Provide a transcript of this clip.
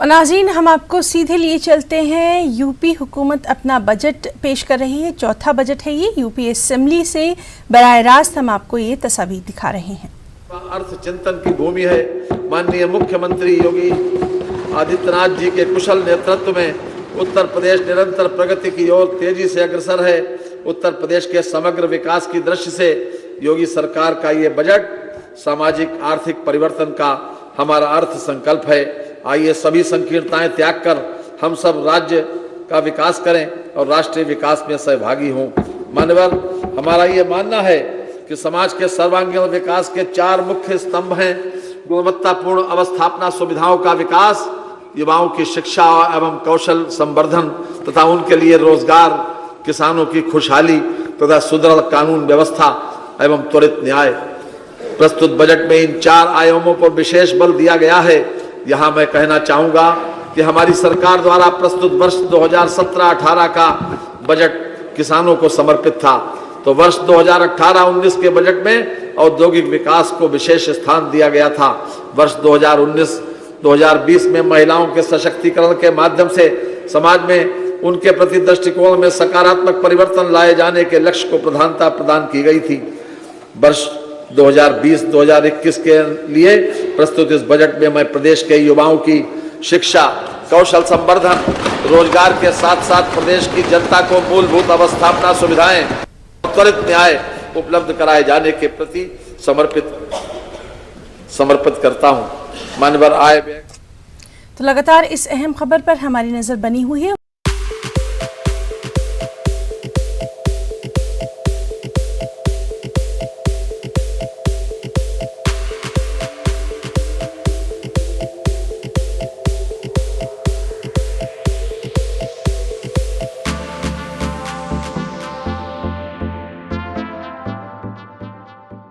और नाज़रीन, हम आपको सीधे लिए चलते हैं। यूपी हुकूमत अपना बजट पेश कर रही है। चौथा बजट है ये। यूपी असेंबली से बराह रास्त हम आपको ये तस्वीर दिखा रहे हैं। अर्थ चिंतन की भूमि है। माननीय मुख्यमंत्री योगी आदित्यनाथ जी के कुशल नेतृत्व में उत्तर प्रदेश निरंतर प्रगति की ओर तेजी से अग्रसर है। उत्तर प्रदेश के समग्र विकास की दृष्टि से योगी सरकार का ये बजट सामाजिक आर्थिक परिवर्तन का हमारा अर्थ संकल्प है। आइए सभी संकीर्णताएं त्याग कर हम सब राज्य का विकास करें और राष्ट्रीय विकास में सहभागी हों। मानवर हमारा ये मानना है कि समाज के सर्वांगीण विकास के 4 मुख्य स्तंभ हैं। गुणवत्तापूर्ण अवस्थापना सुविधाओं का विकास, युवाओं की शिक्षा एवं कौशल संवर्धन तथा उनके लिए रोजगार, किसानों की खुशहाली तथा सुदृढ़ कानून व्यवस्था एवं त्वरित न्याय। प्रस्तुत बजट में इन 4 आयामों पर विशेष बल दिया गया है। यहाँ मैं कहना चाहूँगा कि हमारी सरकार द्वारा प्रस्तुत वर्ष 2017-18 का बजट किसानों को समर्पित था, तो वर्ष 2018-19 के बजट में औद्योगिक विकास को विशेष स्थान दिया गया था। वर्ष 2019-2020 में महिलाओं के सशक्तिकरण के माध्यम से समाज में उनके प्रति दृष्टिकोण में सकारात्मक परिवर्तन लाए जाने के लक्ष्य को प्रधानता प्रदान की गई थी। वर्ष 2020-2021 के लिए प्रस्तुत इस बजट में मैं प्रदेश के युवाओं की शिक्षा, कौशल संवर्धन, रोजगार के साथ साथ प्रदेश की जनता को मूलभूत अवस्थापना सुविधाएं और त्वरित न्याय उपलब्ध कराए जाने के प्रति समर्पित करता हूं। मानवर आय। तो लगातार इस अहम खबर पर हमारी नजर बनी हुई है।